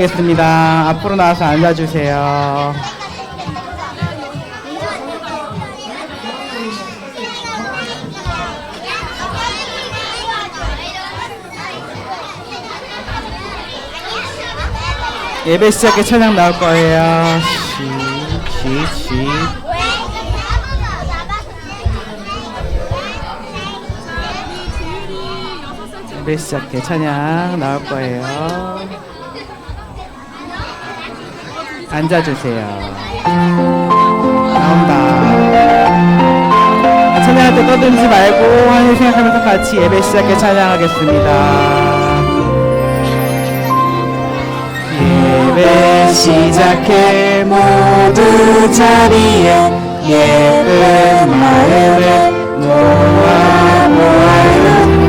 하겠습니다. 앞으로 나와서 앉아주세요. 예배 시작에 찬양 나올 거예요. 시. 예배 시작에 찬양 나올 거예요. 앉아주세요. 나온다. 찬양할 때 떠들지 말고 하늘 생각하면서 같이 예배 시작에 찬양하겠습니다. 예배 시작해 모두 자리에 예쁜 마음에 모아요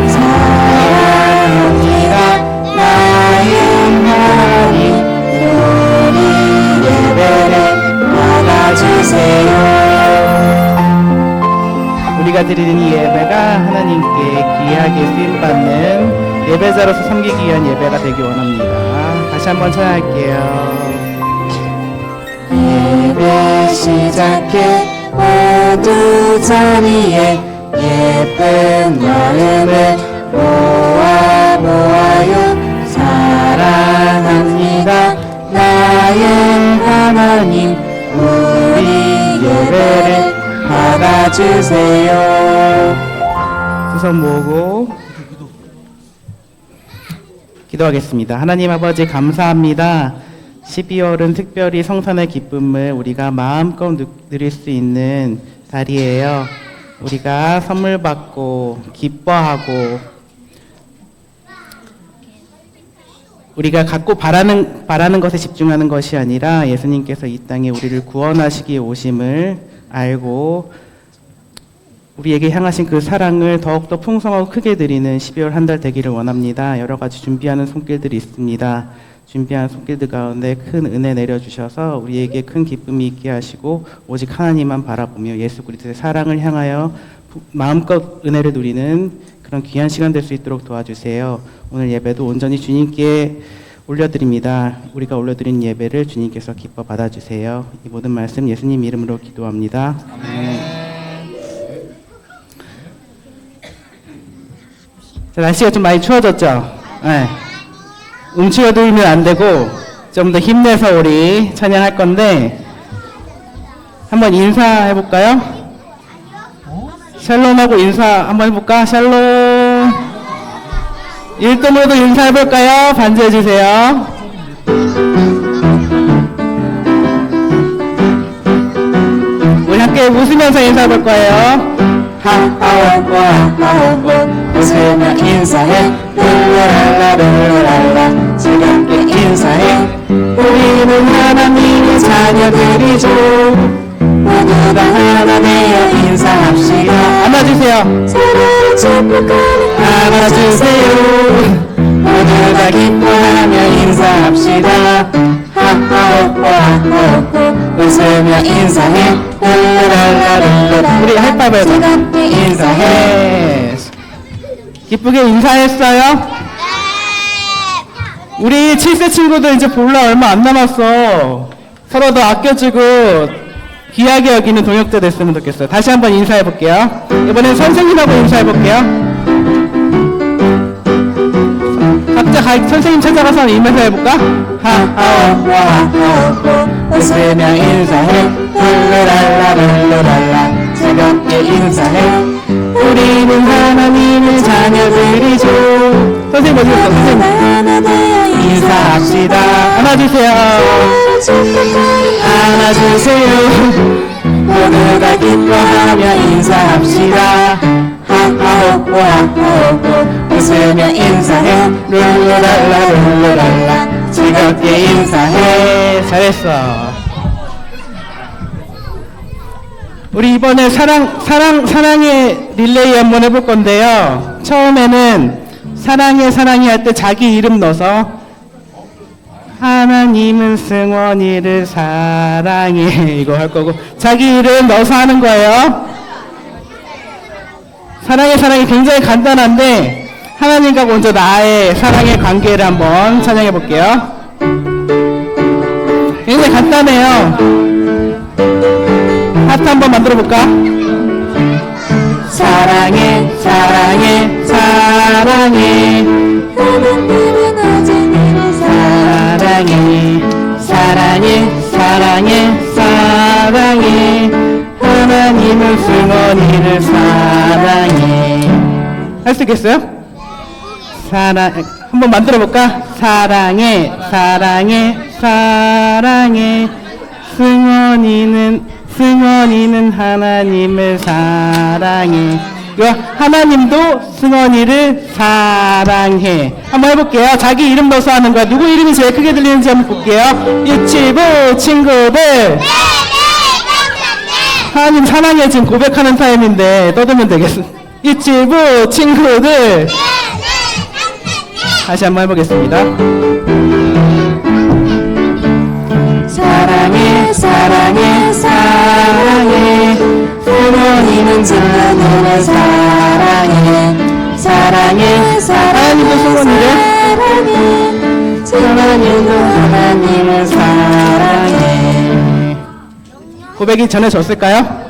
사랑합니다 나의 하나님 우리 예배를 받아주세요. 우리가 드리는 이 예배가 하나님께 귀하게 쓰임받는 예배자로서 섬기기 위한 예배가 되기 원합니다. 다시 한번 찬양할게요. 예배 시작해 모두 자리에 예쁜 마음을 모아요 사랑합니다 나의 하나님 우리 예배를 받아주세요. 두 손 모으고 기도하겠습니다. 하나님 아버지 감사합니다. 12월은 특별히 성탄의 기쁨을 우리가 마음껏 누릴 수 있는 달이에요. 우리가 선물 받고 기뻐하고 우리가 갖고 바라는 것에 집중하는 것이 아니라 예수님께서 이 땅에 우리를 구원하시기 오심을 알고 우리에게 향하신 그 사랑을 더욱더 풍성하고 크게 드리는 12월 한 달 되기를 원합니다. 여러 가지 준비하는 손길들이 있습니다. 준비한 손길들 가운데 큰 은혜 내려주셔서 우리에게 큰 기쁨이 있게 하시고 오직 하나님만 바라보며 예수 그리스도의 사랑을 향하여 마음껏 은혜를 누리는 그런 귀한 시간 될 수 있도록 도와주세요. 오늘 예배도 온전히 주님께 올려드립니다. 우리가 올려드린 예배를 주님께서 기뻐 받아주세요. 이 모든 말씀 예수님 이름으로 기도합니다. 아멘. 자, 날씨가 좀 많이 추워졌죠? 네. 움츠러들면 안 되고 좀 더 힘내서 우리 찬양할 건데 한번 인사해 볼까요? 샬롬하고 인사 한번 해볼까? 샬롬. 일등으로도 인사해 볼까요? 반주해 주세요. 우리 함께 웃으면서 인사해 볼 거예요. 웃으며 인사해 룰루랄라 즐겁게 인사해 우리는 하나님의 자녀들이죠 모두 다 하나 되어 인사합시다. 안아주세요. 사랑을 축복하는 안아주세요. 모두 다 기뻐하며 인사합시다. 하하호호호호 웃으며 인사해 룰루랄라 우리 하이파이브 해서 인사해. 기쁘게 인사했어요? 우리 7세 친구들 이제 볼날 얼마 안 남았어. 서로 더 아껴주고 귀하게 여기는 동역자 됐으면 좋겠어요. 다시 한번 인사해 볼게요. 이번엔 선생님하고 인사해 볼게요. 각자 선생님 찾아가서 인사해 볼까? 하하오와하오 웃으며 인사해 룰루랄라 즐겁게 인사해 우리는 하나님의 자녀들이죠. 선생님 어디 있어? 선생님 인사합시다. 안아주세요. 안아주세요. 모두 다 기뻐하며 인사합시다. 하하호호호호 웃으며 인사해 룰루랄라 즐겁게 인사해. 잘했어. 우리 이번에 사랑의 릴레이 한번 해볼 건데요. 처음에는 사랑해 할 때 자기 이름 넣어서 하나님은 승원이를 사랑해 이거 할 거고 자기 이름 넣어서 하는 거예요. 사랑해 굉장히 간단한데 하나님과 먼저 나의 사랑의 관계를 한번 찬양해 볼게요. 편하네요. 하트 한번 만들어 볼까? 사랑해 사랑해 사랑해 하나님은 어린이를 사랑해 사랑해 사랑해 사랑해 하나님은 승원이를 사랑해. 할 수 있겠어요? 사랑 한번 만들어 볼까? 사랑해 사랑해 사랑해 승원이는 하나님을 사랑해. 이거 하나님도 승원이를 사랑해. 한번 해볼게요. 자기 이름 넣어서 하는 거야. 누구 이름이 제일 크게 들리는지 한번 볼게요. 유치부 친구들. 하나님 사랑해 지금 고백하는 타임인데 떠들면 되겠어. 유치부 친구들. 다시 한번 해보겠습니다. 사랑해 사랑해 사랑해 승원이는 승원이를 사랑해 사랑해 하나님도 승원이를 승원이도 하나님을 사랑해. 고백이 전해졌을까요?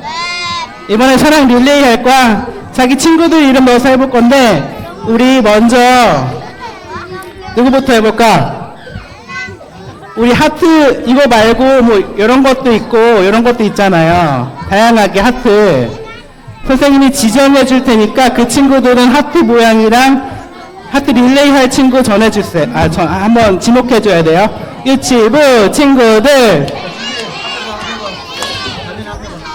이번에 사랑 릴레이 할 거야. 자기 친구들 이름 넣어서 해볼 건데 우리 먼저 누구부터 해볼까? 우리 하트 이거 말고 뭐 이런 것도 있고 이런 것도 있잖아요. 다양하게 하트 선생님이 지정해 줄 테니까 그 친구들은 하트 모양이랑 하트 릴레이 할 친구 전해주세요. 한번 지목해 줘야 돼요. 유치부 친구들.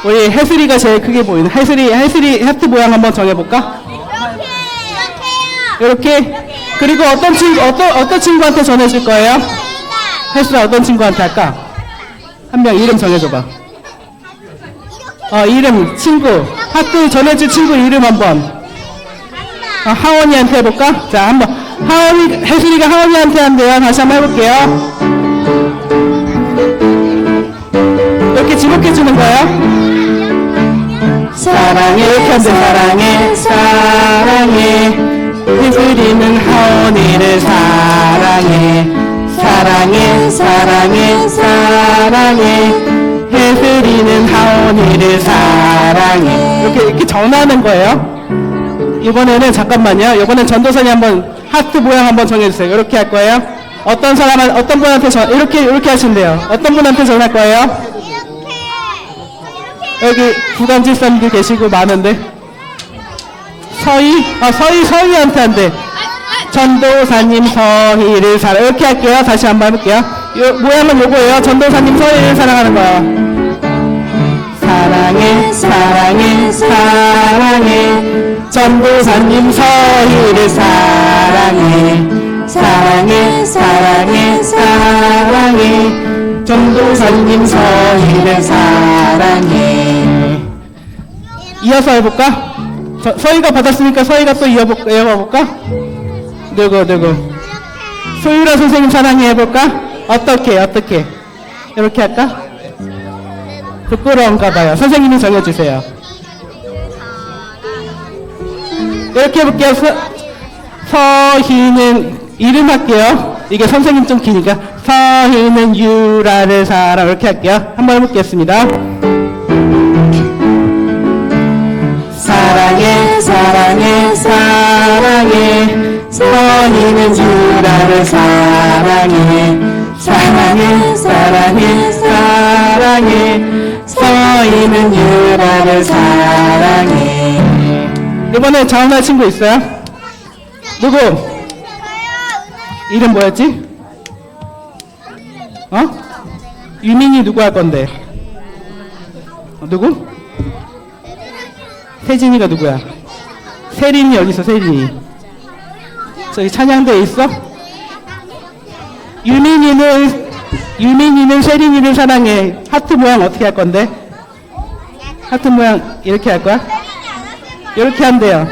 우리 혜슬이가 제일 크게 보이는 혜슬이 하트 모양 한번 정해볼까? 이렇게. 그리고 어떤 친구한테 전해줄 거예요? 혜슬아 어떤 친구한테 할까? 한 명 이름 정해줘봐. 이름 친구 하트 전해줄 친구 이름 한번. 하원이한테 해볼까? 자 한번 혜슬이가 하원이한테 한대요. 다시 한번 해볼게요. 이렇게 지목해주는 거예요. 사랑해 이렇게 한대. 사랑해 사랑해 혜슬이는 하원이를 사랑해 사랑해 사랑해 사랑해 혜슬이는 하원이를 사랑해. 이렇게 전하는 거예요. 이번에는 잠깐만요. 이번엔 전도사님 한번 하트 모양 한번 정해주세요. 이렇게 할 거예요. 어떤 분한테 이렇게 하신대요. 어떤 분한테 전할 거예요? 여기 구간질사님들 계시고 많은데 서희한테 한대. 전도사님 서희를 사랑. 이렇게 할게요. 다시 한번 해볼게요. 모양은 요거예요. 전도사님 서희를 사랑하는 거야. 사랑해 사랑해 사랑해 전도사님 서희를 사랑해 사랑해 사랑해 사랑해 전도사님 서희를 사랑해. 이어서 해볼까? 서희가 받았으니까 서희가 또 이어볼까? 누구 소유라 선생님 사랑해 해볼까? 어떻게 이렇게 할까? 부끄러운가 봐요. 선생님이 정해주세요. 이렇게 해볼게요. 서희는 이름 할게요. 이게 선생님 좀 기니까 서희는 유라를 사랑. 이렇게 할게요. 한번 해보겠습니다. 사랑해 사랑해 사랑해 서희는 유라를 사랑해 사랑해 사랑해 사랑해 서희는 유라를 사랑해. 이번에 전화 친구 있어요? 누구? 이름 뭐였지? 유민이 누구 할 건데? 누구? 세진이가 누구야? 세린이 어디 있어? 세린이 저기 찬양대에 있어? 유민이는 세린이를 사랑해. 하트 모양 어떻게 할 건데? 하트 모양 이렇게 할 거야? 이렇게 한대요.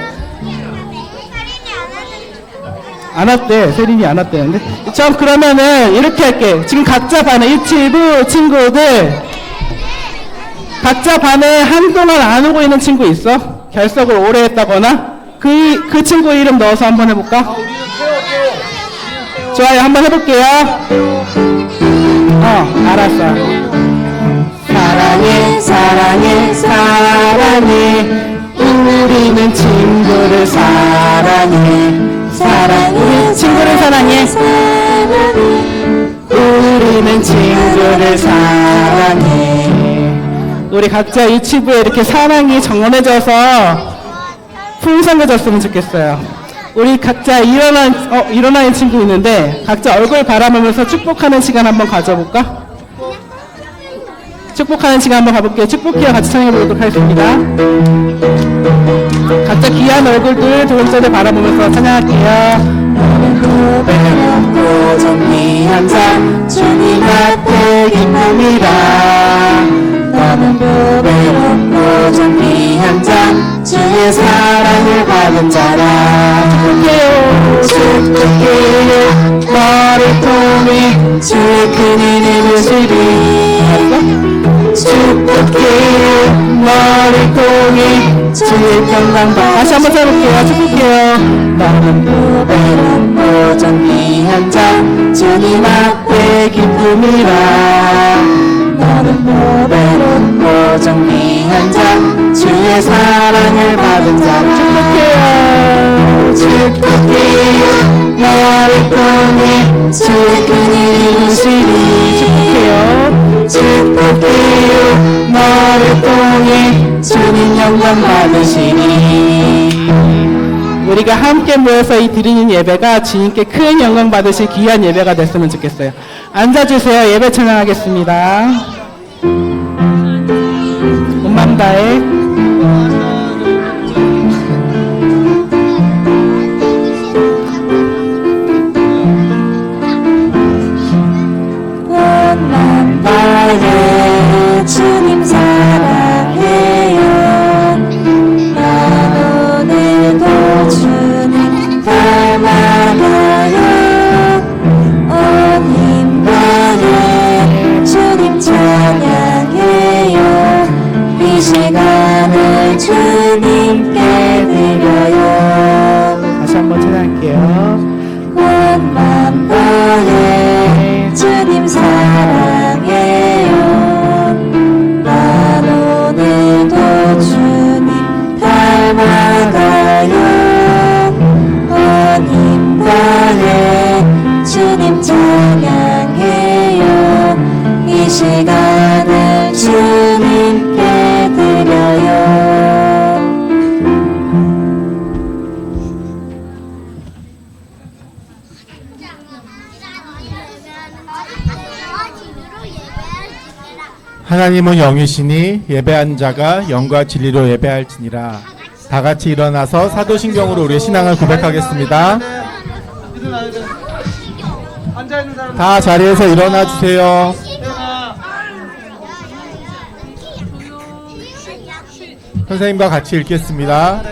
안 왔대. 세린이 안 왔대는데. 전 그러면은 이렇게 할게. 지금 각자 반에 유치부 친구들 각자 반에 한동안 안 오고 있는 친구 있어? 결석을 오래 했다거나 그 친구 이름 넣어서 한번 해볼까? 좋아요. 한번 해볼게요. 알았어. 우리는 친구를 사랑해. 사랑해. 친구를 사랑해. 우리는 친구를 사랑해. 우리 각자 유치부에 이렇게 사랑이 정원해져서 풍성해졌으면 좋겠어요. 우리 각자 일어나는 친구 있는데 각자 얼굴 바라보면서 축복하는 시간 한번 가져볼까? 축복하는 시간 한번 가볼게요. 축복해요. 같이 청해보도록 하겠습니다. 각자 귀한 얼굴들 두 번째를 바라보면서 찬양할게요. 고백하고 정리한 자 주님 앞에 기쁨이라. 너는 보배롭고 정리한 자 주의 사랑을 받은 자라. 축복해요. 축복해요. 너를 통해 주의 큰 이름을 시리. 축복해요. 너를 통해 주의 평강 받. 다시 한번 해볼게요. 축복해요. 너는 보배롭고 정리한 자 주님 앞에 기쁨이라. 너는 보배롭고 정리한 자 주의 사랑을 받은 자. 축복해요. 축복해요. 너를 통해 주의 큰 이름을 시리. 축복해요. 축복해요. 너를 통해 주님 영광 받으시니. 우리가 함께 모여서 이 드리는 예배가 주님께 큰 영광 받으실 귀한 예배가 됐으면 좋겠어요. 앉아주세요. 예배 찬양하겠습니다. 온 마음 다해. 온 마음 다해 주님 사랑해요. 난 오늘도 주님 닮아가요. 온 힘 다해 주님 찬양해요. 이 시간을 주님께 드려요. 다시 한번 찬양할게요. 온 마음 다해 주님 사랑해요. 난 오늘도 주님 닮아가요. 온 힘 다해 주님 찬양해요. 이 시간을 주님께 드려요. 하나님은 영이시니 예배한 자가 영과 진리로 예배할지니라. 다 같이 일어나서 사도신경으로 우리의 신앙을 고백하겠습니다. 다 자리에서 일어나 주세요. 선생님과 같이 읽겠습니다.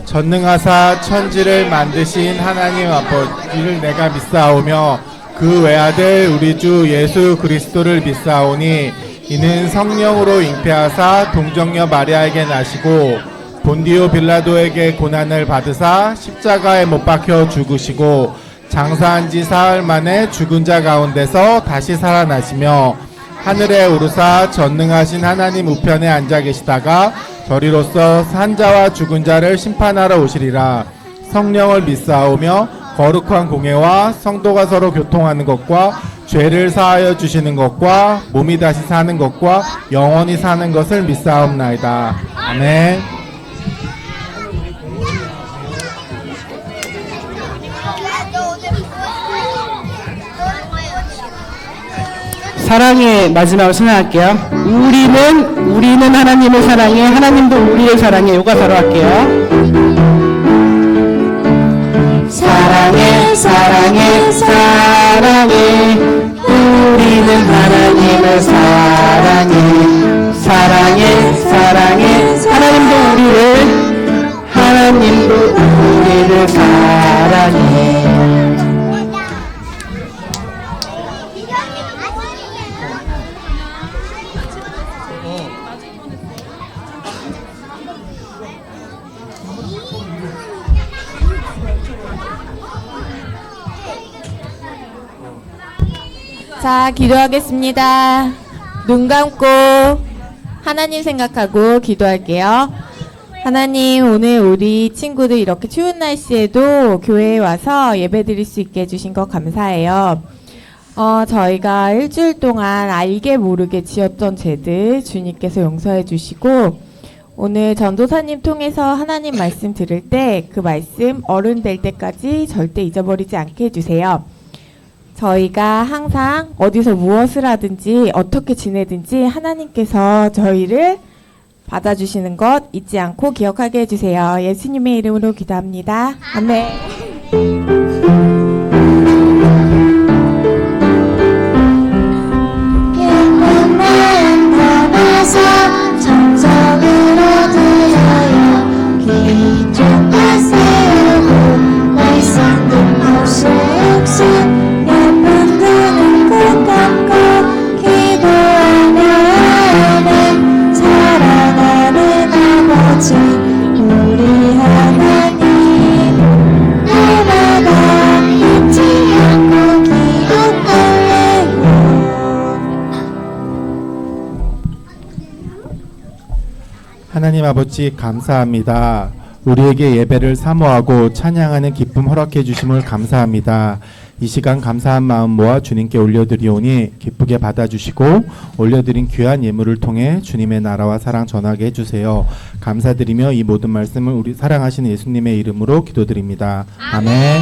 전능하사 천지를 만드신 하나님 아버지를 내가 믿사오며 그 외아들 우리 주 예수 그리스도를 믿사오니 이는 성령으로 잉태하사 동정녀 마리아에게 나시고 본디오 빌라도에게 고난을 받으사 십자가에 못 박혀 죽으시고 장사한 지 사흘 만에 죽은 자 가운데서 다시 살아나시며 하늘에 오르사 전능하신 하나님 우편에 앉아 계시다가 저리로서 산자와 죽은 자를 심판하러 오시리라. 성령을 믿사오며 거룩한 공예와 성도가 서로 교통하는 것과 죄를 사하여 주시는 것과 몸이 다시 사는 것과 영원히 사는 것을 믿사옵나이다. 아멘. 사랑의 마지막으로 신앙할게요. 우리는 하나님을 사랑해. 하나님도 우리를 사랑해. 요가사로 할게요. 사랑해 사랑해 사랑해. 우리는 하나님을 사랑해. 사랑해 사랑해. 하나님도 우리를 사랑해. 자, 기도하겠습니다. 눈 감고 하나님 생각하고 기도할게요. 하나님, 오늘 우리 친구들 이렇게 추운 날씨에도 교회에 와서 예배 드릴 수 있게 해주신 거 감사해요. 저희가 일주일 동안 알게 모르게 지었던 죄들 주님께서 용서해 주시고, 오늘 전도사님 통해서 하나님 말씀 들을 때 그 말씀 어른 될 때까지 절대 잊어버리지 않게 해주세요. 저희가 항상 어디서 무엇을 하든지 어떻게 지내든지 하나님께서 저희를 받아주시는 것 잊지 않고 기억하게 해주세요. 예수님의 이름으로 기도합니다. 아멘. 기쁜 마음 담아서 정성으로 드려요. 기쁨과 세우고 말씀 듣고 쑥쑥 예쁜 그는 눈 감고 기도하며 아멘. 사랑하는 아버지 우리 하나님 날마다 잊지 않고 기억할래요. 하나님 아버지 감사합니다. 우리에게 예배를 사모하고 찬양하는 기쁨 허락해 주심을 감사합니다. 이 시간 감사한 마음 모아 주님께 올려드리오니 기쁘게 받아주시고 올려드린 귀한 예물을 통해 주님의 나라와 사랑 전하게 해주세요. 감사드리며 이 모든 말씀을 우리 사랑하시는 예수님의 이름으로 기도드립니다. 아멘.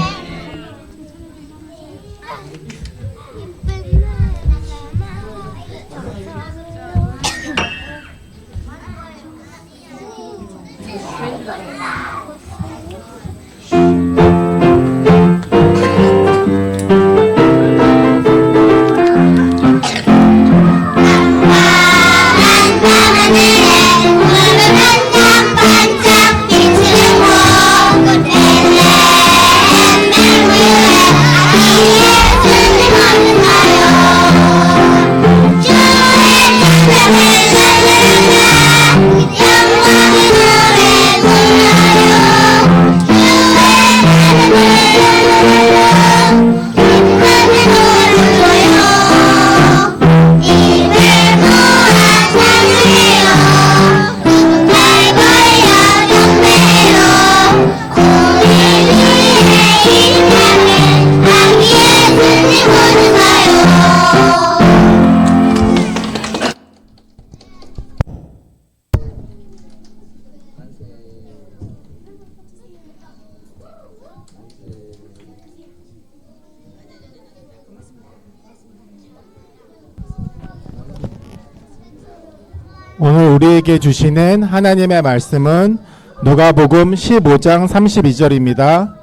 오늘 우리에게 주시는 하나님의 말씀은 누가복음 15장 32절입니다.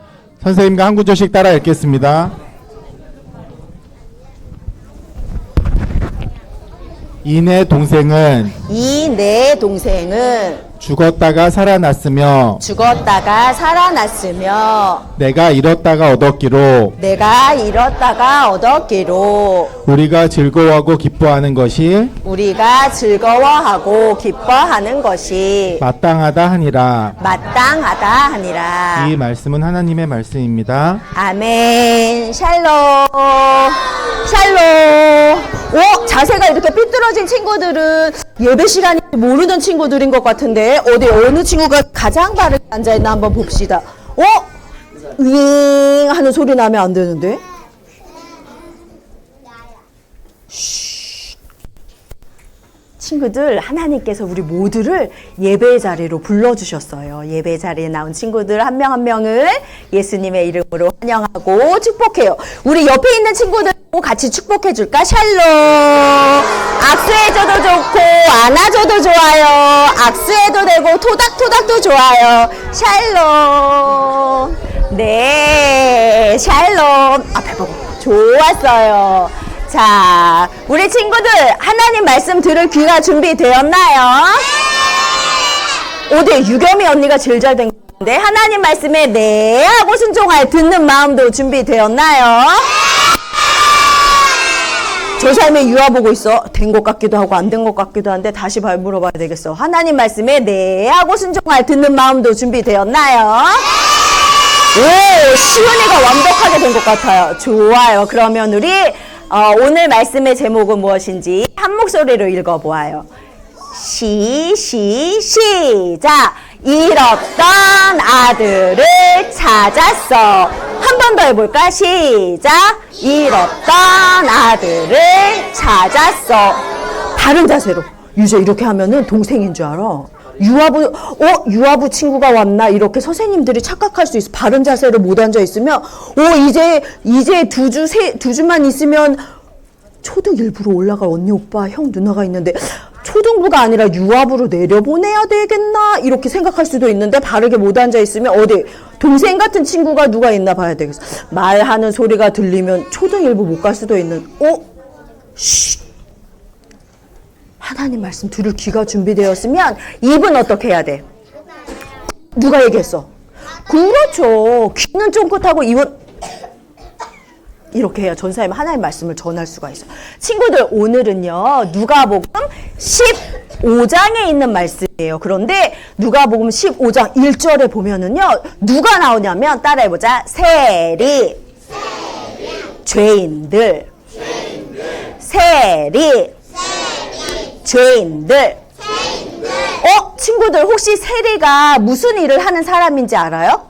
선생님과 한 구절씩 따라 읽겠습니다. 이 내 동생은 죽었다가 살아났으며 내가 잃었다가 얻었기로 우리가 즐거워하고 기뻐하는 것이 마땅하다 하니라. 이 말씀은 하나님의 말씀입니다. 아멘. 샬롬. 자세가 이렇게 삐뚤어진 친구들은 예배 시간이 모르는 친구들인 것 같은데 어느 친구가 가장 바르게 앉아있나 한번 봅시다. 윙 하는 소리 나면 안 되는데. 친구들, 하나님께서 우리 모두를 예배 자리로 불러주셨어요. 예배 자리에 나온 친구들 한 명 한 명을 예수님의 이름으로 환영하고 축복해요. 우리 옆에 있는 친구들도 같이 축복해줄까? 샬롬. 악수해줘도 좋고 안아줘도 좋아요. 악수해도 되고 토닥토닥도 좋아요. 샬롬. 네, 샬롬. 앞에 보고 좋았어요. 자, 우리 친구들 하나님 말씀 들을 귀가 준비되었나요? 어디 유겸이 언니가 제일 잘 된 건데 하나님 말씀에 네 하고 순종할 듣는 마음도 준비되었나요? 저 삶에 유아 보고 있어. 된 것 같기도 하고 안 된 것 같기도 한데 다시 물어봐야 되겠어. 하나님 말씀에 네 하고 순종할 듣는 마음도 준비되었나요? 오, 시은이가 완벽하게 된 것 같아요. 좋아요. 그러면 우리 오늘 말씀의 제목은 무엇인지 한 목소리로 읽어보아요. 시작! 잃었던 아들을 찾았어. 한 번 더 해볼까? 시작. 잃었던 아들을 찾았어. 바른 자세로. 유저 이렇게 하면은 동생인 줄 알아. 유아부 친구가 왔나? 이렇게 선생님들이 착각할 수 있어. 바른 자세로 못 앉아 있으면, 이제 두 주만 있으면 초등 1부로 올라갈 언니, 오빠, 형, 누나가 있는데, 초등부가 아니라 유아부로 내려보내야 되겠나? 이렇게 생각할 수도 있는데, 바르게 못 앉아 있으면, 어디, 동생 같은 친구가 누가 있나 봐야 되겠어. 말하는 소리가 들리면 초등 1부 못 갈 수도 있는, 쉿! 하나님 말씀 들을 귀가 준비되었으면 입은 어떻게 해야 돼? 누가 얘기했어? 그렇죠. 귀는 쫑긋하고 입은 이렇게 해야 전사님 하나님 말씀을 전할 수가 있어요. 친구들 오늘은요. 누가복음 15장에 있는 말씀이에요. 그런데 누가복음 15장 1절에 보면은요. 누가 나오냐면 따라해보자. 세리 죄인들 세리 죄인들. 친구들 혹시 세리가 무슨 일을 하는 사람인지 알아요?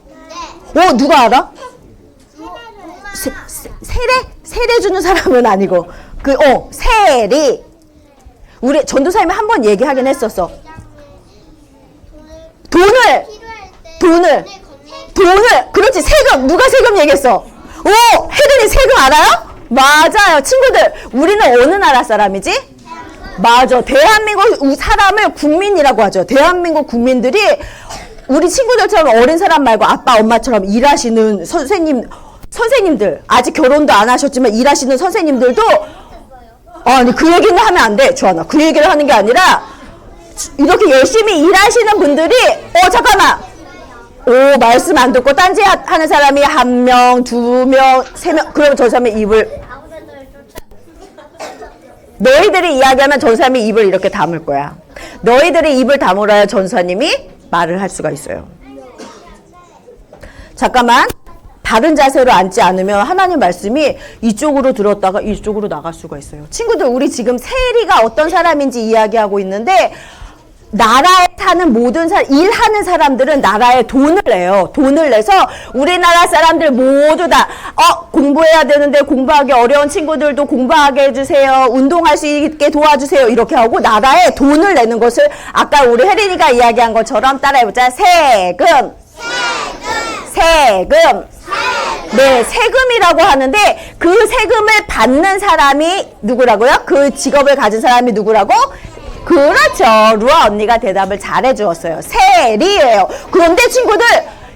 누가 알아? 세례 주는 사람은 아니고 세리. 우리 전도사님이 한 번 얘기하긴 했었어. 돈을 그렇지. 세금. 누가 세금 얘기했어? 혜린이 세금 알아요? 맞아요. 친구들 우리는 어느 나라 사람이지? 맞아. 대한민국 사람을 국민이라고 하죠. 대한민국 국민들이 우리 친구들처럼 어린 사람 말고 아빠, 엄마처럼 일하시는 선생님들, 아직 결혼도 안 하셨지만 일하시는 선생님들도, 아니, 그 얘기는 하면 안 돼. 주하나. 그 얘기를 하는 게 아니라, 이렇게 열심히 일하시는 분들이, 잠깐만. 말씀 안 듣고 딴지 하는 사람이 1명, 2명, 3명, 그러면 저 사람의 입을, 너희들이 이야기하면 전사님이 입을 이렇게 다물 거야. 너희들이 입을 다물어야 전사님이 말을 할 수가 있어요. 잠깐만. 바른 자세로 앉지 않으면 하나님 말씀이 이쪽으로 들었다가 이쪽으로 나갈 수가 있어요. 친구들 우리 지금 세리가 어떤 사람인지 이야기하고 있는데 나라에 사는 모든 일하는 사람들은 나라에 돈을 내요. 돈을 내서 우리나라 사람들 모두 다 공부해야 되는데 공부하기 어려운 친구들도 공부하게 해주세요. 운동할 수 있게 도와주세요. 이렇게 하고 나라에 돈을 내는 것을 아까 우리 혜린이가 이야기한 것처럼 따라해보자. 세금. 네, 세금이라고 하는데 그 세금을 받는 사람이 누구라고요? 그 직업을 가진 사람이 누구라고? 그렇죠. 루아 언니가 대답을 잘해 주었어요. 세리예요. 그런데 친구들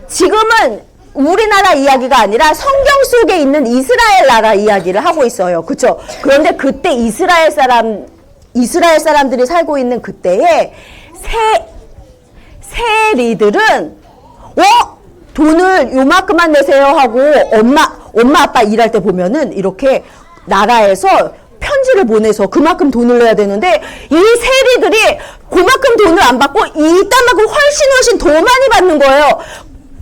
지금은 우리나라 이야기가 아니라 성경 속에 있는 이스라엘 나라 이야기를 하고 있어요. 그렇죠? 그런데 그때 이스라엘 사람들이 살고 있는 그때에 세리들은 돈을 요만큼만 내세요 하고 엄마 아빠 일할 때 보면은 이렇게 나라에서 편지를 보내서 그만큼 돈을 내야 되는데 이 세리들이 그만큼 돈을 안 받고 이딴만큼 훨씬 더 많이 받는 거예요.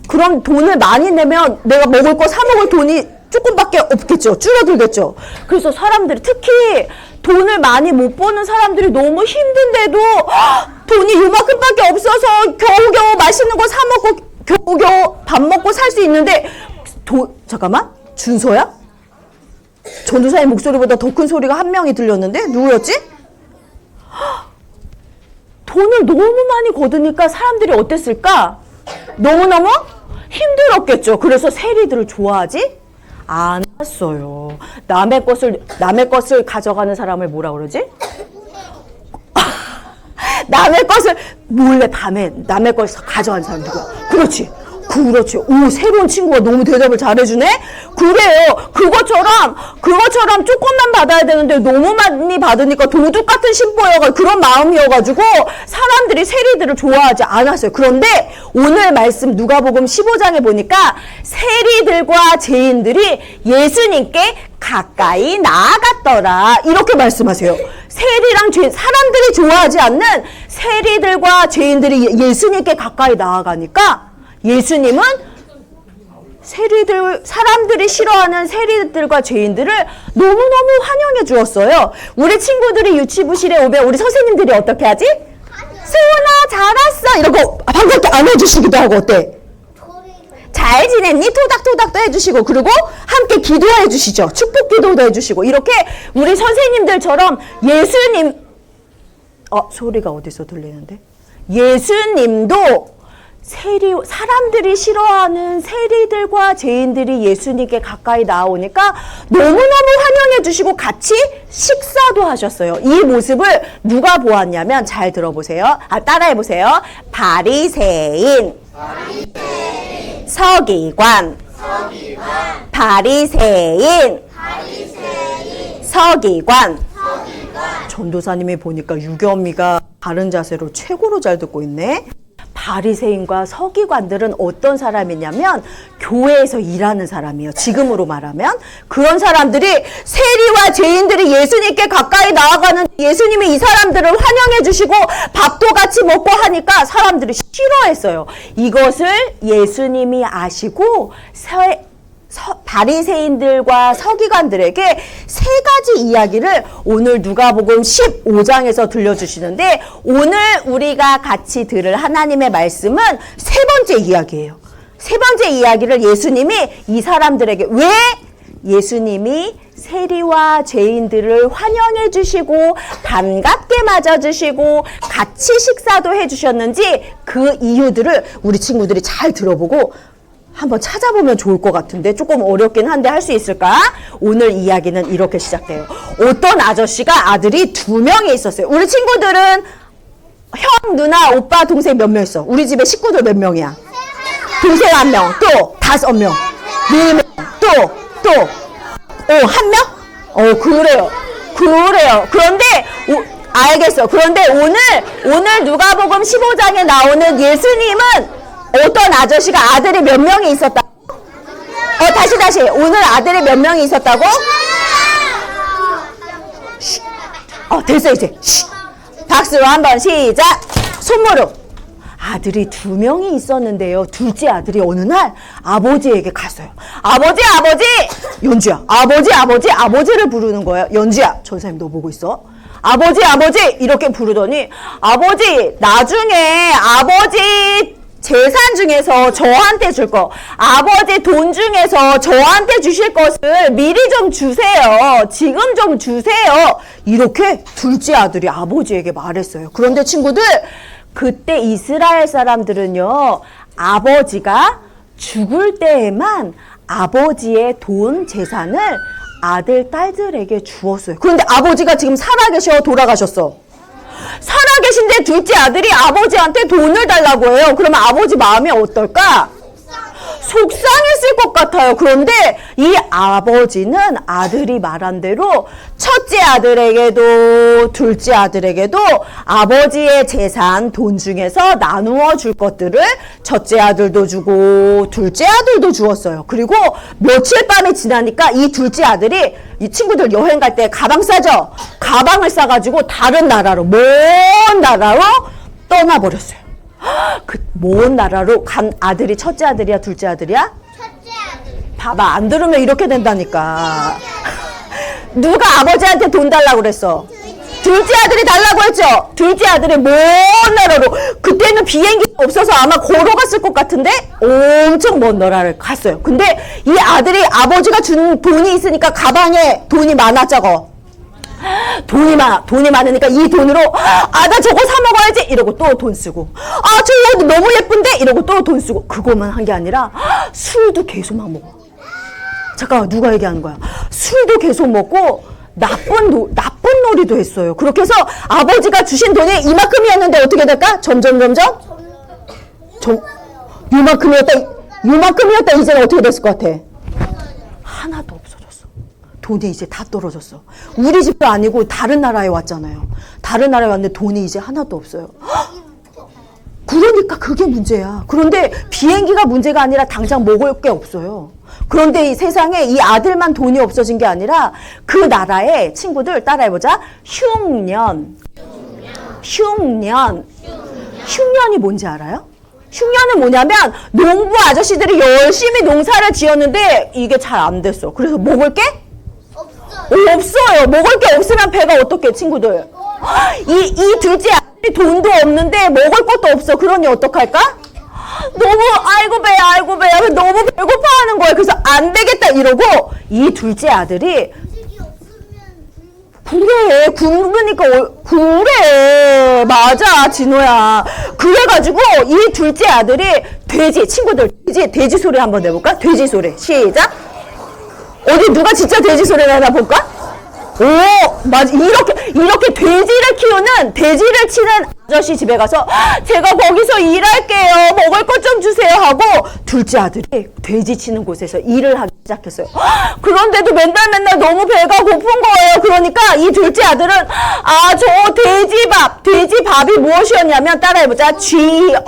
그럼 돈을 많이 내면 내가 먹을 거 사 먹을 돈이 조금밖에 없겠죠. 줄어들겠죠. 그래서 사람들이 특히 돈을 많이 못 버는 사람들이 너무 힘든데도 돈이 요만큼밖에 없어서 겨우겨우 맛있는 거 사 먹고 겨우겨우 밥 먹고 살 수 있는데 잠깐만 준서야? 전도사의 목소리보다 더 큰 소리가 한 명이 들렸는데 누구였지? 돈을 너무 많이 거두니까 사람들이 어땠을까? 너무너무 힘들었겠죠. 그래서 세리들을 좋아하지 않았어요. 남의 것을 가져가는 사람을 뭐라 그러지? 남의 것을 몰래 밤에 남의 것을 가져간 사람 누구야? 그렇지. 새로운 친구가 너무 대답을 잘해주네? 그래요. 그것처럼 조금만 받아야 되는데 너무 많이 받으니까 도둑 같은 심보여가지고 그런 마음이어가지고 사람들이 세리들을 좋아하지 않았어요. 그런데 오늘 말씀 누가복음 15장에 보니까 세리들과 죄인들이 예수님께 가까이 나아갔더라. 이렇게 말씀하세요. 사람들이 좋아하지 않는 세리들과 죄인들이 예수님께 가까이 나아가니까 예수님은 사람들이 싫어하는 세리들과 죄인들을 너무너무 환영해 주었어요. 우리 친구들이 유치부실에 오면 우리 선생님들이 어떻게 하지? 소은아 잘 왔어 이러고 반갑게 안아주시기도 하고 어때? 잘 지냈니? 토닥토닥도 해주시고 그리고 함께 기도해 주시죠. 축복 기도도 해주시고 이렇게 우리 선생님들처럼 예수님 소리가 어디서 들리는데? 예수님도 사람들이 싫어하는 세리들과 죄인들이 예수님께 가까이 나오니까 너무너무 환영해 주시고 같이 식사도 하셨어요. 이 모습을 누가 보았냐면 잘 들어보세요. 따라해 보세요. 바리새인, 서기관, 바리새인, 서기관. 전도사님이 보니까 유경미가 바른 자세로 최고로 잘 듣고 있네. 바리새인과 서기관들은 어떤 사람이냐면 교회에서 일하는 사람이에요. 지금으로 말하면 그런 사람들이 세리와 죄인들이 예수님께 가까이 나아가는 예수님이 이 사람들을 환영해 주시고 밥도 같이 먹고 하니까 사람들이 싫어했어요. 이것을 예수님이 아시고 바리새인들과 서기관들에게 세 가지 이야기를 오늘 누가복음 15장에서 들려주시는데 오늘 우리가 같이 들을 하나님의 말씀은 세 번째 이야기예요. 세 번째 이야기를 예수님이 이 사람들에게 왜 예수님이 세리와 죄인들을 환영해 주시고 반갑게 맞아 주시고 같이 식사도 해 주셨는지 그 이유들을 우리 친구들이 잘 들어보고 한번 찾아보면 좋을 것 같은데 조금 어렵긴 한데 할 수 있을까? 오늘 이야기는 이렇게 시작돼요. 어떤 아저씨가 아들이 2명이 있었어요. 우리 친구들은 형, 누나, 오빠, 동생 몇 명 있어? 우리 집에 식구들 몇 명이야? 동생 1명, 또 5명, 4명, 또 1명? 그래요. 그런데 알겠어. 그런데 오늘 누가복음 15장에 나오는 예수님은 어떤 아저씨가 아들이 몇 명이 있었다? 다시. 오늘 아들이 몇 명이 있었다고? 됐어, 이제. 박수로 한번 시작! 손무릎. 아들이 2명이 있었는데요. 둘째 아들이 어느 날 아버지에게 갔어요. 아버지! 연주야. 아버지를 부르는 거예요. 연주야. 전사님 너 보고 있어? 아버지! 이렇게 부르더니 아버지! 나중에 아버지 재산 중에서 저한테 줄 거, 아버지 돈 중에서 저한테 주실 것을 미리 좀 주세요. 지금 좀 주세요. 이렇게 둘째 아들이 아버지에게 말했어요. 그런데 친구들, 그때 이스라엘 사람들은요, 아버지가 죽을 때에만 아버지의 돈, 재산을 아들, 딸들에게 주었어요. 그런데 아버지가 지금 살아계셔, 돌아가셨어? 살아계신데 둘째 아들이 아버지한테 돈을 달라고 해요. 그러면 아버지 마음이 어떨까? 속상했을 것 같아요. 그런데 이 아버지는 아들이 말한 대로 첫째 아들에게도 둘째 아들에게도 아버지의 재산, 돈 중에서 나누어 줄 것들을 첫째 아들도 주고 둘째 아들도 주었어요. 그리고 며칠 밤이 지나니까 이 둘째 아들이 이 친구들 여행 갈 때 가방 싸죠? 가방을 싸가지고 다른 나라로, 먼 나라로 떠나버렸어요. 그 먼 나라로 간 아들이 첫째 아들이야, 둘째 아들이야? 첫째 아들. 봐봐, 안 들으면 이렇게 된다니까. 누가 아버지한테 돈 달라고 그랬어? 둘째 아들이 달라고 했죠? 둘째 아들이 먼 나라로, 그때는 비행기가 없어서 아마 걸어갔을 것 같은데 엄청 먼 나라를 갔어요. 근데 이 아들이 아버지가 준 돈이 있으니까 가방에 돈이 많았죠. 돈이 많으니까 이 돈으로 나 저거 사 먹어야지 이러고 또 돈 쓰고, 저거 너무 예쁜데 이러고 또 돈 쓰고, 그것만 한 게 아니라 술도 계속 막 먹어. 잠깐만, 누가 얘기하는 거야? 술도 계속 먹고 나쁜 놀이도 했어요. 그렇게 해서 아버지가 주신 돈이 이만큼이었는데 어떻게 될까? 점점 요만큼이었다 이제는 어떻게 됐을 것 같아? 하나도 없어졌어. 돈이 이제 다 떨어졌어. 우리 집도 아니고 다른 나라에 왔잖아요. 다른 나라에 왔는데 돈이 이제 하나도 없어요. 그러니까 그게 문제야. 그런데 비행기가 문제가 아니라 당장 먹을 게 없어요. 그런데 이 세상에 이 아들만 돈이 없어진 게 아니라 그 나라에, 친구들 따라해보자. 흉년이 뭔지 알아요? 흉년은 뭐냐면 농부 아저씨들이 열심히 농사를 지었는데 이게 잘 안 됐어. 그래서 먹을 게 없어요. 먹을 게 없으면 배가 어떻게, 친구들? 이 둘째 아들이 돈도 없는데 먹을 것도 없어. 그러니 어떡할까? 너무 아이고 배야 너무 배고파하는 거야. 그래서 안 되겠다 이러고 이 둘째 아들이 그래 굶으니까 그래 맞아 진호야. 그래가지고 이 둘째 아들이 돼지 친구들 돼지 소리 한번 내볼까? 돼지 소리 시작. 어디 누가 진짜 돼지 소리 내나 볼까? 오 맞아 이렇게 돼지를 키우는 돼지를 치는 아저씨 집에 가서 제가 거기서 일할게요 먹을 것 좀 주세요 하고 둘째 아들이 돼지 치는 곳에서 일을 하기 시작했어요. 그런데도 맨날 너무 배가 고픈 거예요. 그러니까 이 둘째 아들은 저 돼지밥이 무엇이었냐면 따라해보자. 쥐엄열매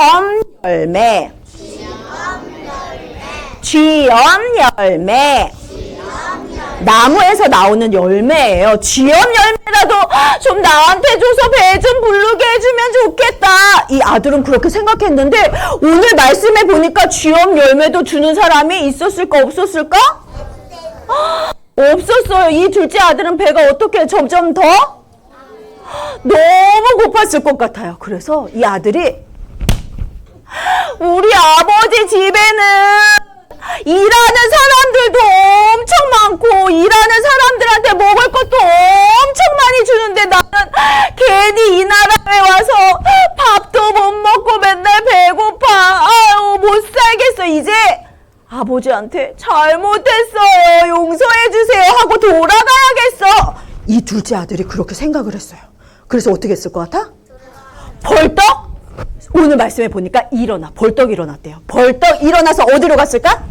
나무에서 나오는 열매예요. 쥐엄 열매라도 좀 나한테 줘서 배 좀 부르게 해주면 좋겠다. 이 아들은 그렇게 생각했는데 오늘 말씀에 보니까 쥐엄 열매도 주는 사람이 있었을까 없었을까? 없었어요. 이 둘째 아들은 배가 어떻게 점점 더 너무 고팠을 것 같아요. 그래서 이 아들이 우리 아버지 집에는 일하는 사람들도 엄청 많고 일하는 사람들한테 먹을 것도 엄청 많이 주는데 나는 괜히 이 나라에 와서 밥도 못 먹고 맨날 배고파. 아유 못 살겠어. 이제 아버지한테 잘못했어요 용서해 주세요 하고 돌아가야겠어. 이 둘째 아들이 그렇게 생각을 했어요. 그래서 어떻게 했을 것 같아? 벌떡 오늘 말씀에 보니까 벌떡 일어났대요. 벌떡 일어나서 어디로 갔을까?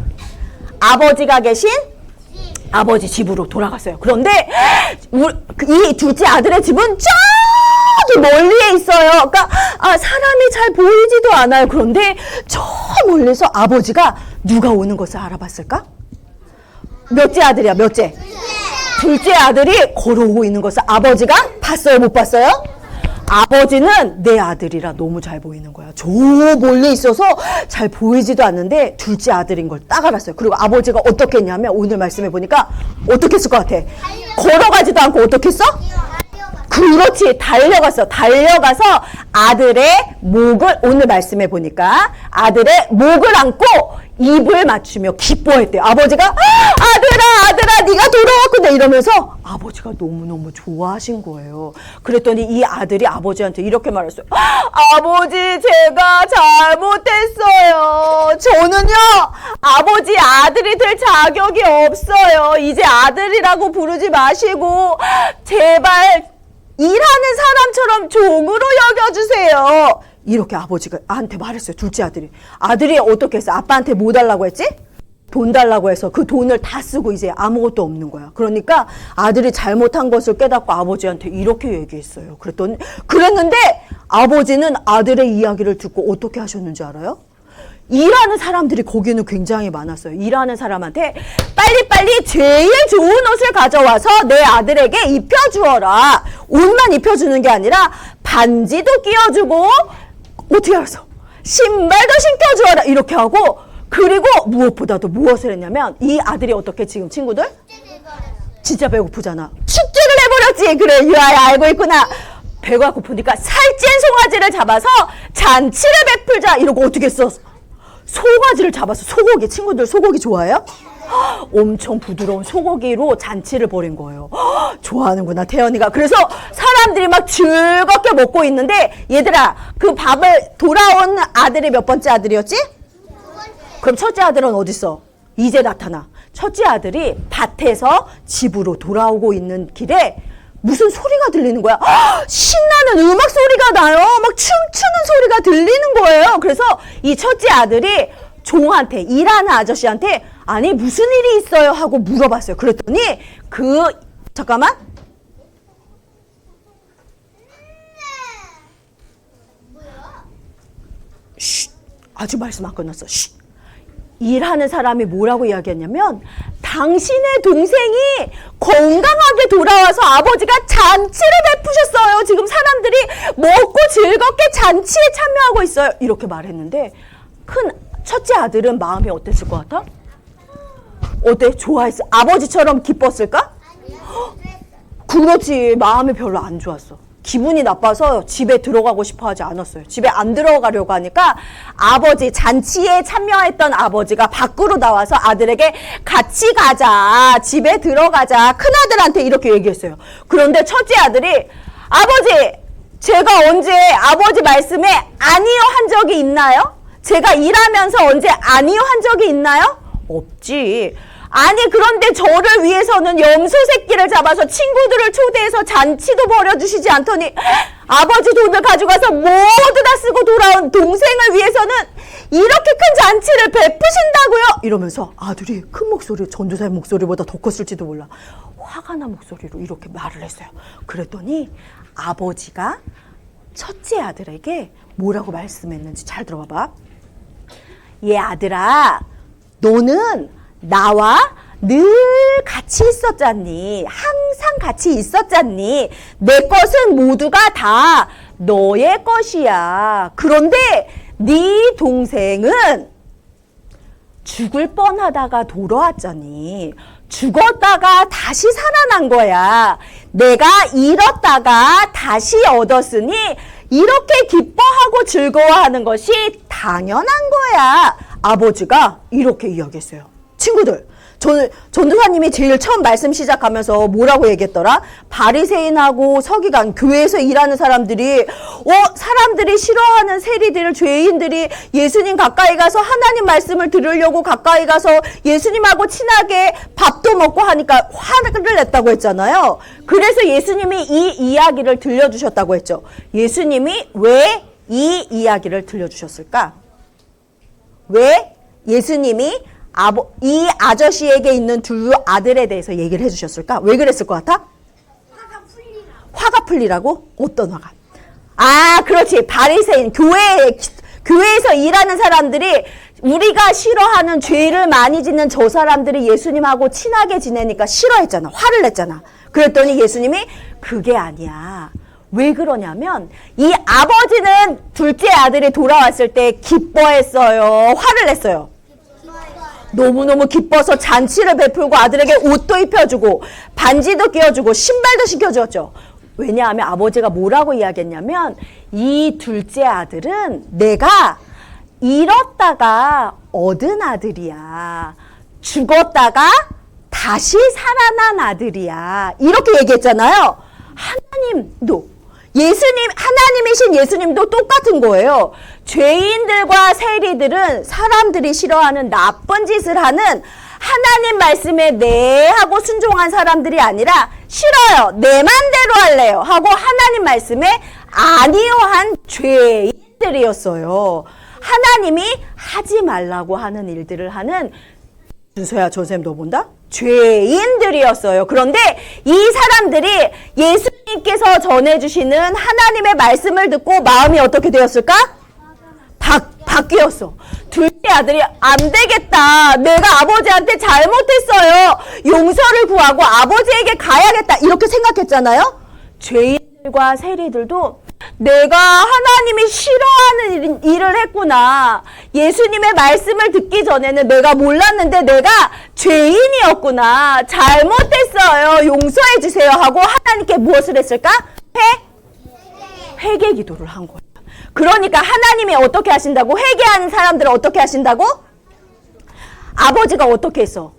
아버지가 계신 아버지 집으로 돌아갔어요. 그런데 이 둘째 아들의 집은 저기 멀리에 있어요. 그러니까 사람이 잘 보이지도 않아요. 그런데 저 멀리서 아버지가 누가 오는 것을 알아봤을까? 몇째 아들이야? 몇째? 둘째 아들이 걸어오고 있는 것을 아버지가 봤어요? 못 봤어요? 아버지는 내 아들이라 너무 잘 보이는 거야. 저 멀리 있어서 잘 보이지도 않는데 둘째 아들인 걸 딱 알았어요. 그리고 아버지가 어떻게 했냐면 오늘 말씀해 보니까 어떻게 했을 것 같아? 걸어가지도 않고 어떻게 했어? 그렇지. 달려가서 아들의 목을 오늘 말씀해 보니까 아들의 목을 안고 입을 맞추며 기뻐했대요. 아버지가 아들아 네가 돌아왔구나 이러면서 아버지가 너무너무 좋아하신 거예요. 그랬더니 이 아들이 아버지한테 이렇게 말했어요. 아버지 제가 잘못했어요. 저는요 아버지 아들이 될 자격이 없어요. 이제 아들이라고 부르지 마시고 제발 일하는 사람처럼 종으로 여겨주세요. 이렇게 아버지가 한테 말했어요. 둘째 아들이. 아들이 어떻게 했어? 아빠한테 뭐 달라고 했지? 돈 달라고 해서 그 돈을 다 쓰고 이제 아무것도 없는 거야. 그러니까 아들이 잘못한 것을 깨닫고 아버지한테 이렇게 얘기했어요. 그랬는데 아버지는 아들의 이야기를 듣고 어떻게 하셨는지 알아요? 일하는 사람들이 거기는 굉장히 많았어요. 일하는 사람한테 빨리빨리 제일 좋은 옷을 가져와서 내 아들에게 입혀주어라. 옷만 입혀주는 게 아니라 반지도 끼워주고 어떻게 알았어? 신발도 신겨주어라. 이렇게 하고 그리고 무엇보다도 무엇을 했냐면 이 아들이 어떻게 지금 친구들? 진짜 배고프잖아. 축제를 해버렸지. 그래 유아야 알고 있구나. 배가 고프니까 살찐 송아지를 잡아서 잔치를 베풀자. 이러고 어떻게 했어? 소가지를 잡아서 소고기 친구들 소고기 좋아해요? 엄청 부드러운 소고기로 잔치를 벌인 거예요. 좋아하는구나 태연이가. 그래서 사람들이 막 즐겁게 먹고 있는데 얘들아 그 밥을 돌아온 아들이 몇 번째 아들이었지? 그럼 첫째 아들은 어딨어? 이제 나타나. 첫째 아들이 밭에서 집으로 돌아오고 있는 길에 무슨 소리가 들리는 거야. 신나는 음악 소리가 나요. 막 춤추는 소리가 들리는 거예요. 그래서 이 첫째 아들이 종한테 일하는 아저씨한테 아니 무슨 일이 있어요 하고 물어봤어요. 그랬더니 잠깐만 쉿, 아주 말씀 안 끝났어. 쉿. 일하는 사람이 뭐라고 이야기했냐면 당신의 동생이 건강하게 돌아와서 아버지가 잔치를 베푸셨어요. 지금 사람들이 먹고 즐겁게 잔치에 참여하고 있어요. 이렇게 말했는데 큰 첫째 아들은 마음이 어땠을 것 같아? 어때? 좋아했어? 아버지처럼 기뻤을까? 그렇지. 마음이 별로 안 좋았어. 기분이 나빠서 집에 들어가고 싶어 하지 않았어요. 집에 안 들어가려고 하니까 아버지, 잔치에 참여했던 아버지가 밖으로 나와서 아들에게 같이 가자, 집에 들어가자, 큰아들한테 이렇게 얘기했어요. 그런데 첫째 아들이 아버지, 제가 언제 아버지 말씀에 아니요 한 적이 있나요? 제가 일하면서 언제 아니요 한 적이 있나요? 없지. 아니 그런데 저를 위해서는 염소 새끼를 잡아서 친구들을 초대해서 잔치도 벌여주시지 않더니 아버지 돈을 가져가서 모두 다 쓰고 돌아온 동생을 위해서는 이렇게 큰 잔치를 베푸신다고요? 이러면서 아들이 큰 목소리, 전도사의 목소리보다 더 컸을지도 몰라. 화가 난 목소리로 이렇게 말을 했어요. 그랬더니 아버지가 첫째 아들에게 뭐라고 말씀했는지 잘 들어봐봐. 얘 아들아, 너는 나와 늘 같이 있었잖니. 항상 같이 있었잖니. 내 것은 모두가 다 너의 것이야. 그런데 네 동생은 죽을 뻔하다가 돌아왔잖니. 죽었다가 다시 살아난 거야. 내가 잃었다가 다시 얻었으니 이렇게 기뻐하고 즐거워하는 것이 당연한 거야. 아버지가 이렇게 이야기했어요. 친구들, 전도사님이 제일 처음 말씀 시작하면서 뭐라고 얘기했더라? 바리새인하고 서기관, 교회에서 일하는 사람들이 사람들이 싫어하는 세리들, 죄인들이 예수님 가까이 가서 하나님 말씀을 들으려고 가까이 가서 예수님하고 친하게 밥도 먹고 하니까 화를 냈다고 했잖아요. 그래서 예수님이 이 이야기를 들려주셨다고 했죠. 예수님이 왜 이 이야기를 들려주셨을까? 왜 예수님이 이 아저씨에게 있는 두 아들에 대해서 얘기를 해주셨을까? 왜 그랬을 것 같아? 화가 풀리라고? 어떤 화가? 아, 그렇지. 바리새인, 교회에서 일하는 사람들이 우리가 싫어하는 죄를 많이 짓는 저 사람들이 예수님하고 친하게 지내니까 싫어했잖아. 화를 냈잖아. 그랬더니 예수님이 그게 아니야. 왜 그러냐면 이 아버지는 둘째 아들이 돌아왔을 때 기뻐했어요. 화를 냈어요. 너무너무 기뻐서 잔치를 베풀고 아들에게 옷도 입혀주고 반지도 끼워주고 신발도 시켜주었죠. 왜냐하면 아버지가 뭐라고 이야기했냐면 이 둘째 아들은 내가 잃었다가 얻은 아들이야. 죽었다가 다시 살아난 아들이야. 이렇게 얘기했잖아요. 하나님도 하나님이신 예수님도 똑같은 거예요. 죄인들과 세리들은 사람들이 싫어하는 나쁜 짓을 하는 하나님 말씀에 네 하고 순종한 사람들이 아니라 싫어요. 내 맘대로 할래요. 하고 하나님 말씀에 아니요 한 죄인들이었어요. 하나님이 하지 말라고 하는 일들을 하는 준서야, 저 쌤 너 본다? 죄인들이었어요. 그런데 이 사람들이 예수님께서 전해주시는 하나님의 말씀을 듣고 마음이 어떻게 되었을까? 바뀌었어. 둘째 아들이 안 되겠다. 내가 아버지한테 잘못했어요. 용서를 구하고 아버지에게 가야겠다. 이렇게 생각했잖아요. 죄인들과 세리들도 내가 하나님이 싫어하는 일을 했구나. 예수님의 말씀을 듣기 전에는 내가 몰랐는데 내가 죄인이었구나. 잘못했어요. 용서해 주세요. 하고 하나님께 무엇을 했을까? 회개 기도를 한 거예요. 그러니까 하나님이 어떻게 하신다고? 회개하는 사람들을 어떻게 하신다고? 아버지가 어떻게 했어?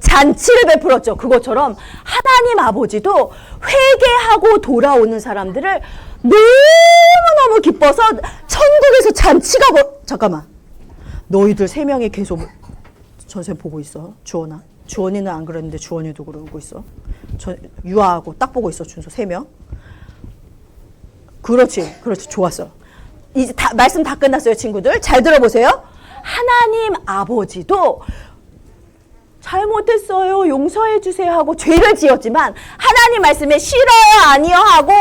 잔치를 베풀었죠. 그것처럼 하나님 아버지도 회개하고 돌아오는 사람들을 너무너무 기뻐서 천국에서 잔치가 잠깐만. 너희들 3명이 계속 전세 보고 있어. 주원아. 주원이는 안 그랬는데 주원이도 그러고 있어. 유아하고 딱 보고 있어. 준서 3명. 그렇지. 좋았어. 이제 말씀 다 끝났어요, 친구들. 잘 들어보세요. 하나님 아버지도 잘못했어요. 용서해 주세요 하고 죄를 지었지만 하나님 말씀에 싫어요, 아니요 하고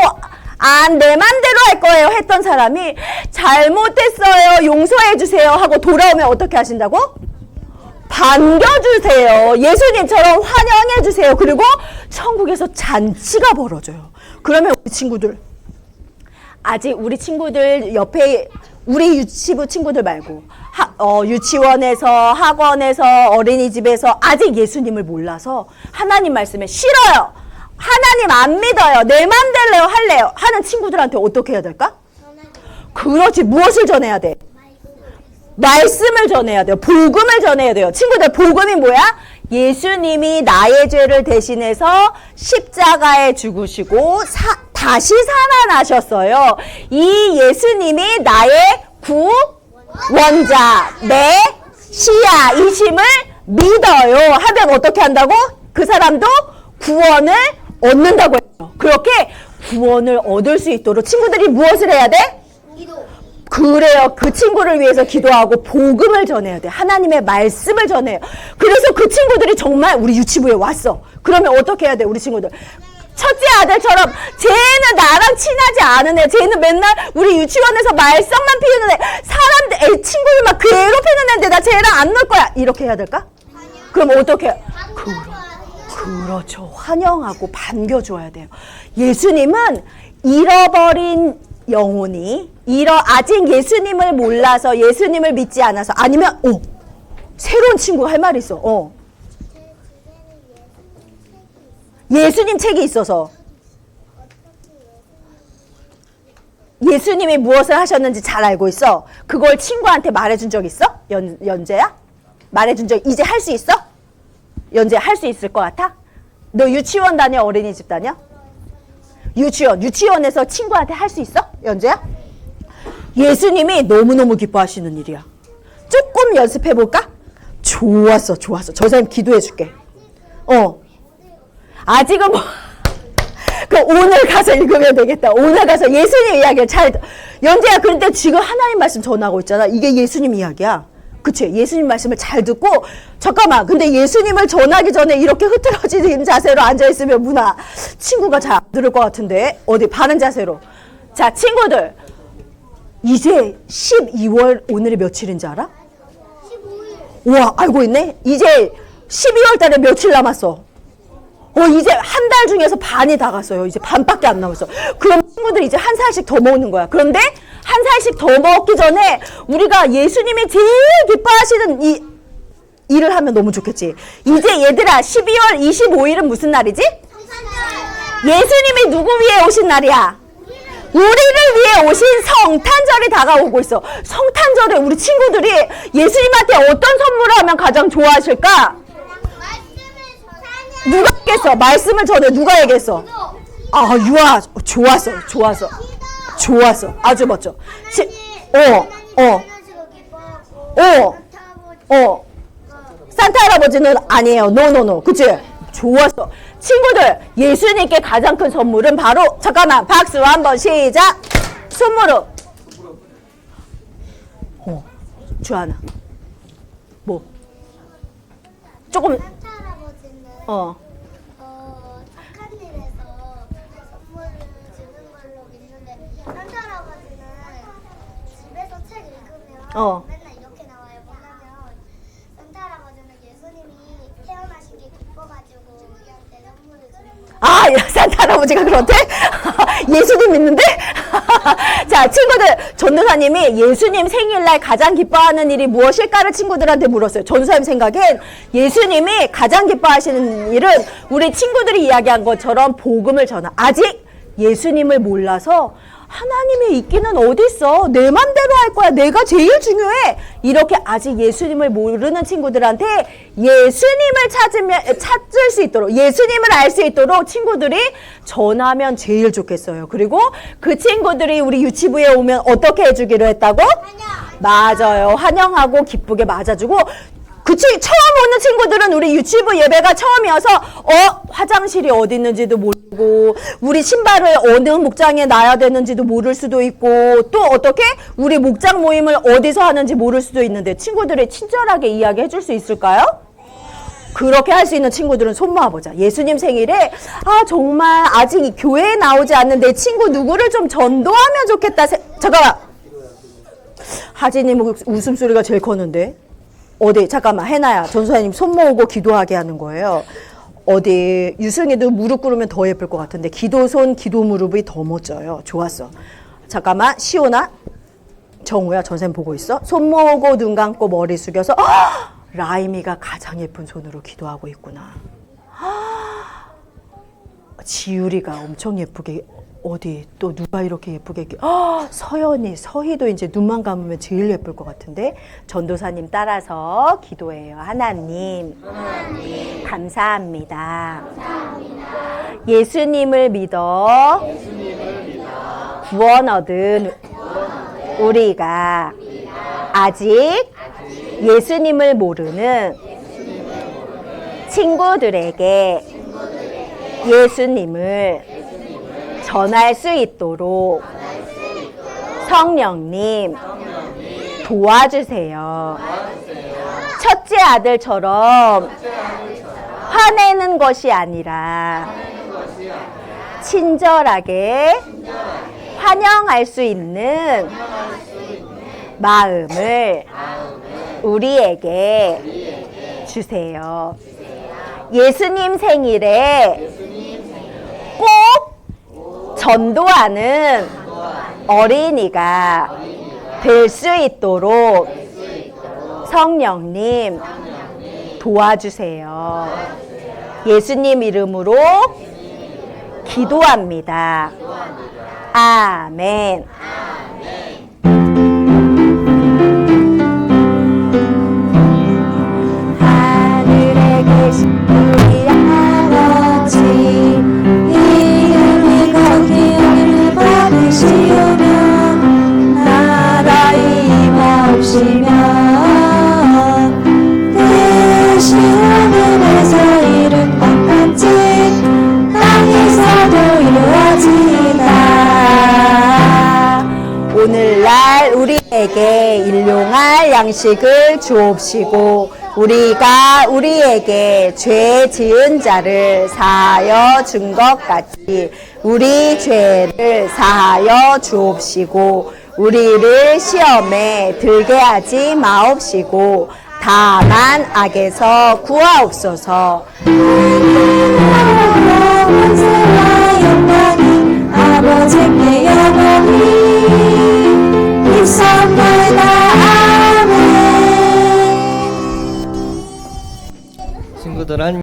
내 맘대로 할 거예요 했던 사람이 잘못했어요. 용서해 주세요 하고 돌아오면 어떻게 하신다고? 반겨주세요. 예수님처럼 환영해 주세요. 그리고 천국에서 잔치가 벌어져요. 그러면 우리 친구들 아직 우리 친구들 옆에 우리 유치부 친구들 말고 유치원에서 학원에서 어린이집에서 아직 예수님을 몰라서 하나님 말씀에 싫어요. 하나님 안 믿어요. 내 맘대로 할래요. 하는 친구들한테 어떻게 해야 될까? 그렇지. 무엇을 전해야 돼? 말씀을 전해야 돼요. 복음을 전해야 돼요. 친구들, 복음이 뭐야? 예수님이 나의 죄를 대신해서 십자가에 죽으시고 다시 살아나셨어요. 이 예수님이 나의 구원자, 내 시야이심을 믿어요. 하면 어떻게 한다고? 그 사람도 구원을 얻는다고 해요. 그렇게 구원을 얻을 수 있도록 친구들이 무엇을 해야 돼? 그래요. 그 친구를 위해서 기도하고 복음을 전해야 돼. 하나님의 말씀을 전해요. 그래서 그 친구들이 정말 우리 유치부에 왔어. 그러면 어떻게 해야 돼? 우리 친구들. 첫째 아들처럼 쟤는 나랑 친하지 않은 애. 쟤는 맨날 우리 유치원에서 말썽만 피우는 애. 애 친구를 막 괴롭히는 애인데 나 쟤랑 안 놀 거야. 이렇게 해야 될까? 그럼 어떻게 해요? 그렇죠. 환영하고 반겨줘야 돼요. 예수님은 잃어버린 영혼이 아직 예수님을 몰라서 예수님을 믿지 않아서 아니면 새로운 친구가 할 말이 있어. 예수님 책이 있어서 예수님이 무엇을 하셨는지 잘 알고 있어. 그걸 친구한테 말해준 적 있어? 연재야? 말해준 적 이제 할 수 있어? 연재 할 수 있을 것 같아? 너 유치원 다녀? 어린이집 다녀? 유치원에서 친구한테 할 수 있어? 연재야? 예수님이 너무너무 기뻐하시는 일이야. 조금 연습해볼까? 좋았어. 저 사람 기도해줄게. 아직은 그 오늘 가서 읽으면 되겠다. 오늘 가서 예수님 이야기를 연재야, 그런데 지금 하나님 말씀 전하고 있잖아. 이게 예수님 이야기야. 그치? 예수님 말씀을 잘 듣고, 잠깐만, 근데 예수님을 전하기 전에 이렇게 흐트러진 자세로 앉아있으면 친구가 잘 안 들을 것 같은데, 어디 바른 자세로. 자, 친구들, 이제 12월, 오늘이 며칠인지 알아? 15일. 우와, 알고 있네? 이제 12월 달에 며칠 남았어? 이제 한 달 중에서 반이 다 갔어요. 이제 반밖에 안 남았어. 그럼 친구들 이제 한 살씩 더 먹는 거야. 그런데 한 살씩 더 먹기 전에 우리가 예수님이 제일 기뻐하시는 이 일을 하면 너무 좋겠지. 이제 얘들아, 12월 25일은 무슨 날이지? 예수님이 누구 위해 오신 날이야? 우리를 위해 오신 성탄절이 다가오고 있어. 성탄절에 우리 친구들이 예수님한테 어떤 선물을 하면 가장 좋아하실까? 누가 얘기했어? 말씀을 전해. 누가 얘기했어? 유아, 좋았어. 아주 멋져. 산타 할아버지는 아니에요. 노. 그치? 좋았어. 친구들, 예수님께 가장 큰 선물은 바로, 잠깐만, 박수 한번 시작. 선물은? 주하나. 뭐? 조금. 착한 일에서 선물을 주는 걸로 믿는데 산타 할아버지는 집에서 책 읽으면 맨날 이렇게 나와요. 뭐냐면 산타 할아버지는 예수님이 태어나신 게 기뻐가지고 우리한테 선물을 주는 거예요. 산타 할아버지가 그렇대? 예수님 믿는데? 자, 친구들, 전도사님이 예수님 생일날 가장 기뻐하는 일이 무엇일까를 친구들한테 물었어요. 전도사님 생각엔 예수님이 가장 기뻐하시는 일은 우리 친구들이 이야기한 것처럼 복음을 전하. 아직 예수님을 몰라서 하나님의 있기는 어딨어? 내 맘대로 할 거야. 내가 제일 중요해. 이렇게 아직 예수님을 모르는 친구들한테 예수님을 찾을 수 있도록, 예수님을 알 수 있도록 친구들이 전하면 제일 좋겠어요. 그리고 그 친구들이 우리 유치부에 오면 어떻게 해주기로 했다고? 맞아요. 환영하고 기쁘게 맞아주고. 처음 오는 친구들은 우리 유치부 예배가 처음이어서 화장실이 어디 있는지도 모르고 우리 신발을 어느 목장에 놔야 되는지도 모를 수도 있고 또 어떻게 우리 목장 모임을 어디서 하는지 모를 수도 있는데 친구들이 친절하게 이야기해 줄 수 있을까요? 그렇게 할 수 있는 친구들은 손 모아보자. 예수님 생일에 정말 아직 교회에 나오지 않는 내 친구 누구를 좀 전도하면 좋겠다. 잠깐만. 하진님 웃음소리가 제일 컸는데. 잠깐만, 해나야, 전도사님 손 모으고 기도하게 하는 거예요. 유승이도 무릎 꿇으면 더 예쁠 것 같은데, 기도손, 기도 무릎이 더 멋져요. 좋았어. 잠깐만, 시오나, 정우야, 전도사님 보고 있어? 손 모으고, 눈 감고, 머리 숙여서, 라임이가 가장 예쁜 손으로 기도하고 있구나. 지율이가 엄청 예쁘게 어디 또 누가 이렇게 예쁘게 서연이 서희도 이제 눈만 감으면 제일 예쁠 것 같은데 전도사님 따라서 기도해요. 하나님, 감사합니다. 예수님을 믿어 구원 얻은 우리가 아직 예수님을 모르는 친구들에게 예수님을 전할 수 있도록 성령님 도와주세요. 첫째 아들처럼 화내는 것이 아니라 친절하게 환영할 수 있는 마음을 우리에게 주세요. 예수님 생일에 꼭 전도하는 어린이가 될 수 있도록 성령님 도와주세요. 예수님 이름으로 기도합니다. 아멘. 하늘에 계신 우리 아버지 이름이 거기 여기를 받으시오며 나라의 임하옵시며 뜻이 하늘에서 이룬 것 같이 땅에서도 이루어지이다. 오늘날 우리에게 일용할 양식을 주옵시고 우리가 우리에게 죄 지은 자를 사하여 준 것 같이 우리 죄를 사하여 주옵시고 우리를 시험에 들게 하지 마옵시고 다만 악에서 구하옵소서. 원세와 영광이 아버지께 영원히 있사옵나이다. 아멘. 친구들은